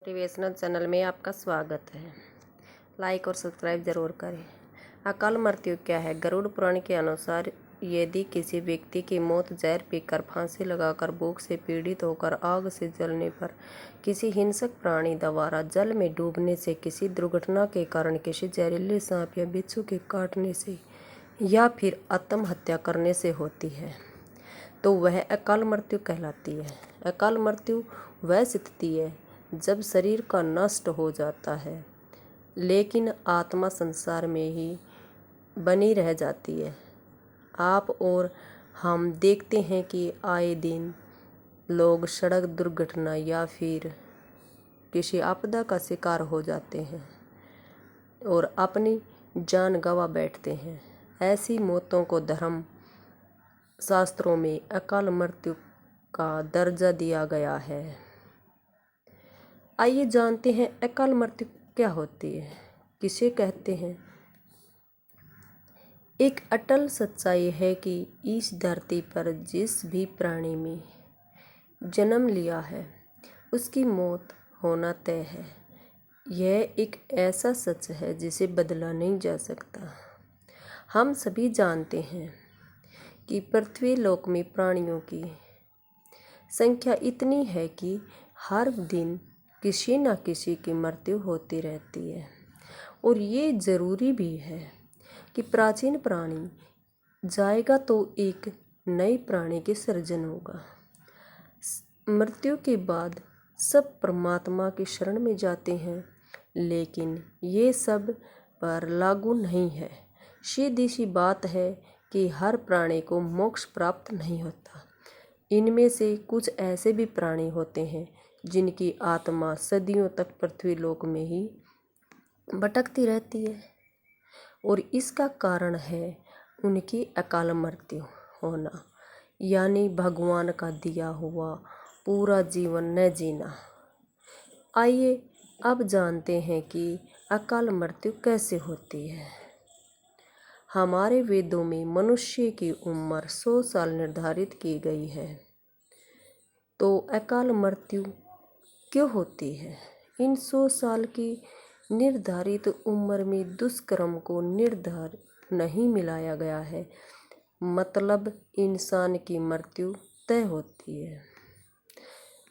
Motivational channel में आपका स्वागत है। लाइक और सब्सक्राइब जरूर करें। अकाल मृत्यु क्या है? गरुड़ पुराण के अनुसार यदि किसी व्यक्ति की मौत जहर पीकर, फांसी लगाकर, भूख से पीड़ित होकर, आग से जलने पर, किसी हिंसक प्राणी द्वारा जल में डूबने से, किसी दुर्घटना के कारण, किसी जहरीले सांप या बिच्छू के काटने से या फिर आत्महत्या करने से होती है तो वह अकाल मृत्यु कहलाती है। अकाल मृत्यु वह स्थिति है जब शरीर का नष्ट हो जाता है लेकिन आत्मा संसार में ही बनी रह जाती है। आप और हम देखते हैं कि आए दिन लोग सड़क दुर्घटना या फिर किसी आपदा का शिकार हो जाते हैं और अपनी जान गंवा बैठते हैं। ऐसी मौतों को धर्म शास्त्रों में अकाल मृत्यु का दर्जा दिया गया है। आइए जानते हैं अकाल मृत्यु क्या होती है, किसे कहते हैं। एक अटल सच्चाई है कि इस धरती पर जिस भी प्राणी में जन्म लिया है उसकी मौत होना तय है। यह एक ऐसा सच है जिसे बदला नहीं जा सकता। हम सभी जानते हैं कि पृथ्वी लोक में प्राणियों की संख्या इतनी है कि हर दिन किसी न किसी की मृत्यु होती रहती है और ये ज़रूरी भी है कि प्राचीन प्राणी जाएगा तो एक नए प्राणी के सृजन होगा। मृत्यु के बाद सब परमात्मा की शरण में जाते हैं, लेकिन ये सब पर लागू नहीं है। सीधी सी बात है कि हर प्राणी को मोक्ष प्राप्त नहीं होता। इनमें से कुछ ऐसे भी प्राणी होते हैं जिनकी आत्मा सदियों तक पृथ्वी लोक में ही भटकती रहती है और इसका कारण है उनकी अकाल मृत्यु होना, यानी भगवान का दिया हुआ पूरा जीवन न जीना। आइए अब जानते हैं कि अकाल मृत्यु कैसे होती है। हमारे वेदों में मनुष्य की उम्र 100 साल निर्धारित की गई है। तो अकाल मृत्यु क्यों होती है? इन 100 साल की निर्धारित उम्र में दुष्कर्म को निर्धारित नहीं मिलाया गया है, मतलब इंसान की मृत्यु तय होती है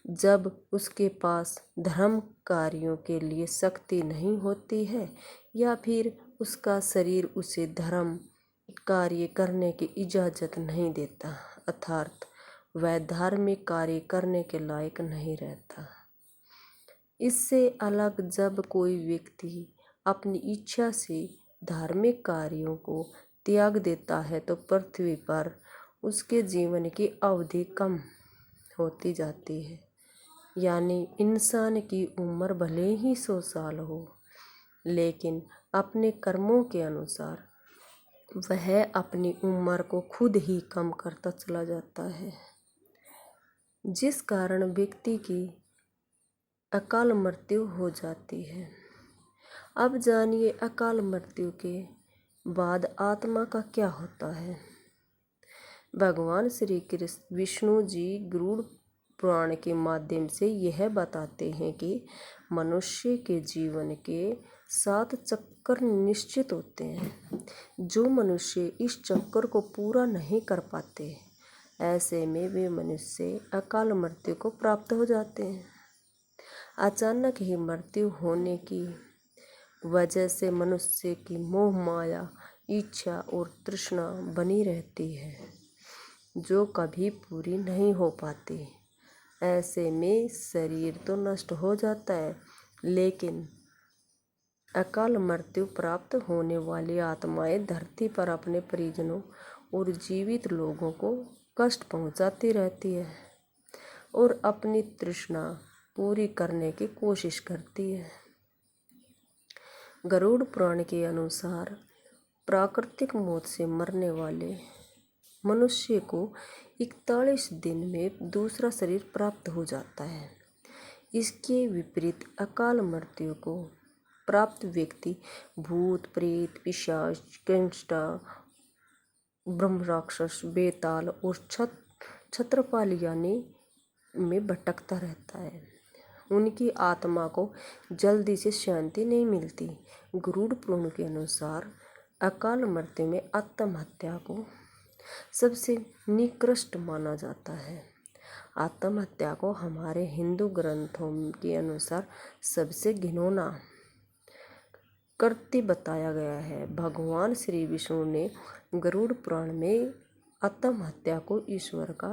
जब उसके पास धर्म कार्यों के लिए शक्ति नहीं होती है या फिर उसका शरीर उसे धर्म कार्य करने की इजाज़त नहीं देता, अर्थात वह धार्मिक कार्य करने के लायक नहीं रहता। इससे अलग जब कोई व्यक्ति अपनी इच्छा से धार्मिक कार्यों को त्याग देता है तो पृथ्वी पर उसके जीवन की अवधि कम होती जाती है, यानी इंसान की उम्र भले ही 100 साल हो लेकिन अपने कर्मों के अनुसार वह अपनी उम्र को खुद ही कम करता चला जाता है, जिस कारण व्यक्ति की अकाल मृत्यु हो जाती है। अब जानिए अकाल मृत्यु के बाद आत्मा का क्या होता है। भगवान श्री कृष्ण विष्णु जी गरुड़ पुराण के माध्यम से यह बताते हैं कि मनुष्य के जीवन के 7 चक्कर निश्चित होते हैं। जो मनुष्य इस चक्कर को पूरा नहीं कर पाते, ऐसे में वे मनुष्य अकाल मृत्यु को प्राप्त हो जाते हैं। अचानक ही मृत्यु होने की वजह से मनुष्य की मोह माया, इच्छा और तृष्णा बनी रहती है जो कभी पूरी नहीं हो पाती। ऐसे में शरीर तो नष्ट हो जाता है, लेकिन अकाल मृत्यु प्राप्त होने वाली आत्माएं धरती पर अपने परिजनों और जीवित लोगों को कष्ट पहुंचाती रहती है और अपनी तृष्णा पूरी करने की कोशिश करती है। गरुड़ पुराण के अनुसार प्राकृतिक मौत से मरने वाले मनुष्य को 41 दिन में दूसरा शरीर प्राप्त हो जाता है। इसके विपरीत अकाल मृत्यु को प्राप्त व्यक्ति भूत, प्रेत, पिशाच, गैंगस्टा, ब्रह्म राक्षस, बेताल और छत्रपाल यानी में भटकता रहता है उनकी आत्मा को जल्दी से शांति नहीं मिलती। गरुड़ पुराण के अनुसार अकाल मृत्यु में आत्महत्या को सबसे निकृष्ट माना जाता है। आत्महत्या को हमारे हिंदू ग्रंथों के अनुसार सबसे घिनौना कृत्य बताया गया है। भगवान श्री विष्णु ने गरुड़ पुराण में आत्महत्या को ईश्वर का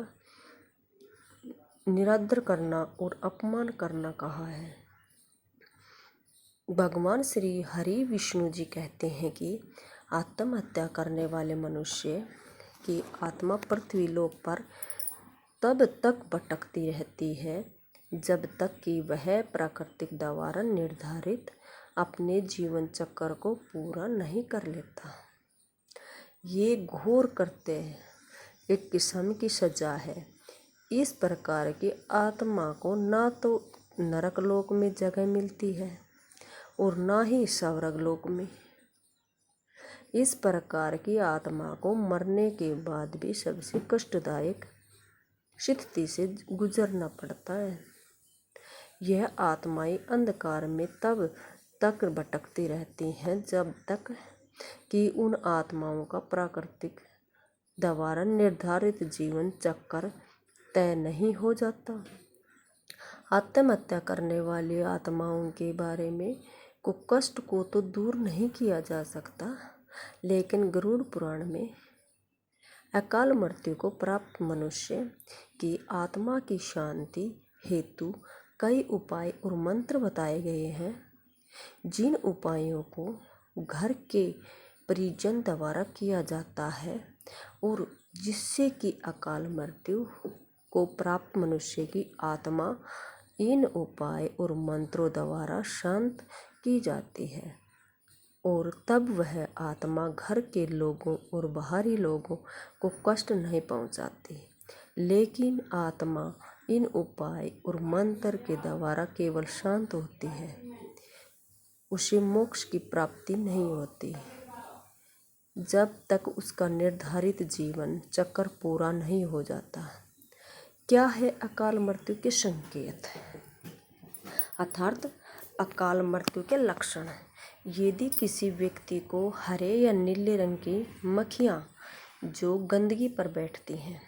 निरादर करना और अपमान करना कहा है। भगवान श्री हरि विष्णु जी कहते हैं कि आत्महत्या करने वाले मनुष्य की आत्मा पृथ्वी लोक पर तब तक भटकती रहती है जब तक कि वह प्राकृतिक द्वारा निर्धारित अपने जीवन चक्र को पूरा नहीं कर लेता। ये घोर कृत्य एक किस्म की सजा है। इस प्रकार की आत्मा को ना तो नरक लोक में जगह मिलती है और ना ही स्वर्ग लोक में। इस प्रकार की आत्मा को मरने के बाद भी सबसे कष्टदायक स्थिति से गुजरना पड़ता है। यह आत्माएं अंधकार में तब तक भटकती रहती हैं जब तक कि उन आत्माओं का प्राकृतिक द्वारा निर्धारित जीवन चक्र तय नहीं हो जाता। आत्महत्या करने वाली आत्माओं के बारे में कष्ट को तो दूर नहीं किया जा सकता, लेकिन गरुड़ पुराण में अकाल मृत्यु को प्राप्त मनुष्य की आत्मा की शांति हेतु कई उपाय और मंत्र बताए गए हैं, जिन उपायों को घर के परिजन द्वारा किया जाता है और जिससे कि अकाल मृत्यु को प्राप्त मनुष्य की आत्मा इन उपाय और मंत्रों द्वारा शांत की जाती है और तब वह आत्मा घर के लोगों और बाहरी लोगों को कष्ट नहीं पहुंचाती। लेकिन आत्मा इन उपाय और मंत्र के द्वारा केवल शांत होती है, उसे मोक्ष की प्राप्ति नहीं होती जब तक उसका निर्धारित जीवन चक्र पूरा नहीं हो जाता। क्या है अकाल मृत्यु के संकेत अर्थात अकाल मृत्यु के लक्षण? यदि किसी व्यक्ति को हरे या नीले रंग की मक्खियाँ जो गंदगी पर बैठती हैं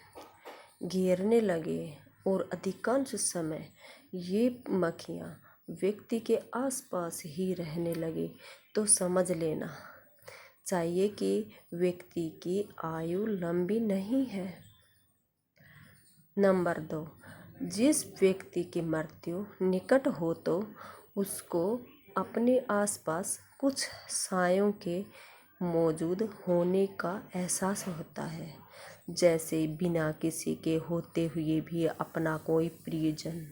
घेरने लगे और अधिकांश समय ये मक्खियाँ व्यक्ति के आसपास ही रहने लगे तो समझ लेना चाहिए कि व्यक्ति की आयु लंबी नहीं है। नंबर 2, जिस व्यक्ति की मृत्यु निकट हो तो उसको अपने आसपास कुछ सायों के मौजूद होने का एहसास होता है, जैसे बिना किसी के होते हुए भी अपना कोई प्रियजन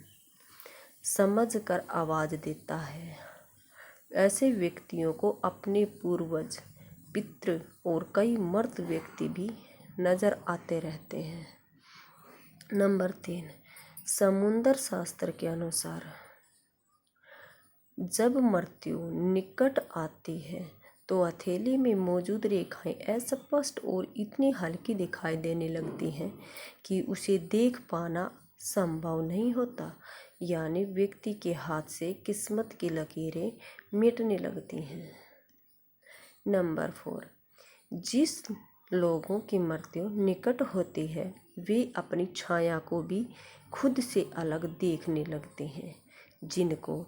समझकर आवाज़ देता है। ऐसे व्यक्तियों को अपने पूर्वज, पितृ और कई मृत व्यक्ति भी नजर आते रहते हैं। नंबर 3, समुद्र शास्त्र के अनुसार जब मृत्यु निकट आती है तो हथेली में मौजूद रेखाएं अस्पष्ट और इतनी हल्की दिखाई देने लगती हैं कि उसे देख पाना संभव नहीं होता, यानी व्यक्ति के हाथ से किस्मत की लकीरें मिटने लगती हैं। नंबर 4, जिस लोगों की मृत्यु निकट होती है वे अपनी छाया को भी खुद से अलग देखने लगते हैं, जिनको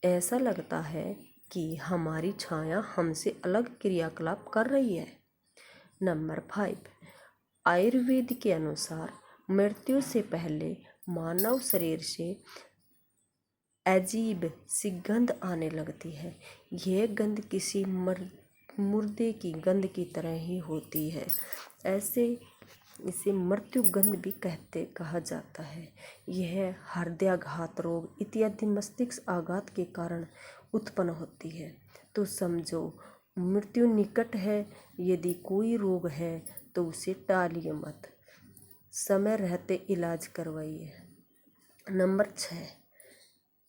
ऐसा लगता है कि हमारी छाया हमसे अलग क्रियाकलाप कर रही है। नंबर 5, आयुर्वेद के अनुसार मृत्यु से पहले मानव शरीर से अजीब सी गंध आने लगती है। यह गंध किसी मुर्दे की गंध की तरह ही होती है। इसे मृत्यु गंध भी कहा जाता है। यह हृदयाघात रोग इत्यादि मस्तिष्क आघात के कारण उत्पन्न होती है। तो समझो मृत्यु निकट है। यदि कोई रोग है तो उसे टालिए मत, समय रहते इलाज करवाइए। नंबर 6,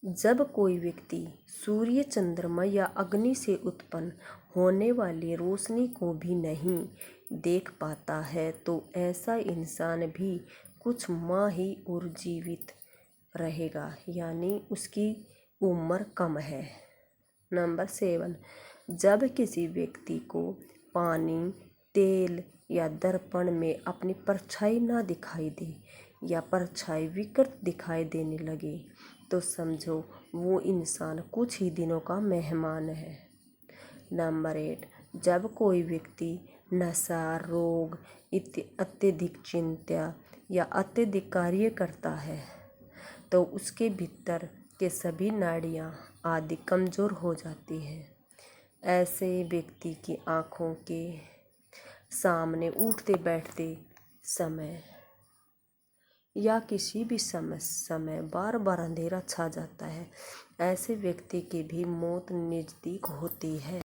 जब कोई व्यक्ति सूर्य, चंद्रमा या अग्नि से उत्पन्न होने वाली रोशनी को भी नहीं देख पाता है तो ऐसा इंसान भी कुछ माह ही और जीवित रहेगा, यानी उसकी उम्र कम है। नंबर 7, जब किसी व्यक्ति को पानी, तेल या दर्पण में अपनी परछाई ना दिखाई दे या परछाई विकृत दिखाई देने लगे तो समझो वो इंसान कुछ ही दिनों का मेहमान है। नंबर 8, जब कोई व्यक्ति नशा, रोग, अत्यधिक चिंता या अत्यधिक कार्य करता है तो उसके भीतर के सभी नाड़ियाँ आदि कमज़ोर हो जाती हैं। ऐसे व्यक्ति की आँखों के सामने उठते बैठते समय या किसी भी समय बार बार अंधेरा छा जाता है। ऐसे व्यक्ति की भी मौत नज़दीक होती है।